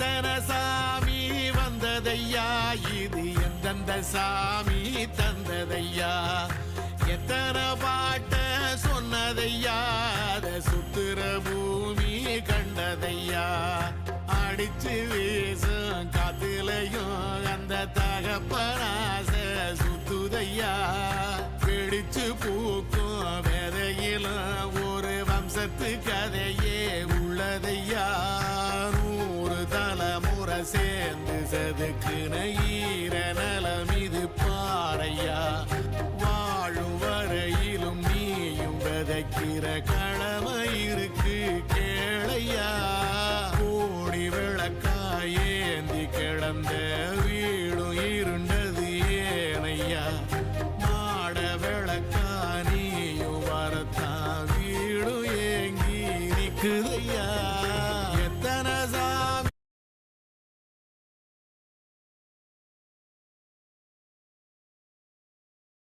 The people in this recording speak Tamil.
எத்தனை சாமி வந்ததையா, இது எந்தெந்த சாமி தந்ததையா, எத்தனை பாட்ட சொன்னதையா, அத சுத்துற பூமி கண்டதையா, அடிச்சு வீசும் காத்துலையும் அந்த தகப்பனாச சுத்துதையா, பிடிச்சு பூக்கும் வேதையிலும் ஒரு வம்சத்து கதையே உள்ளதையா, 100 தலைமுறை சேர்ந்து செதுக்குன ஈரன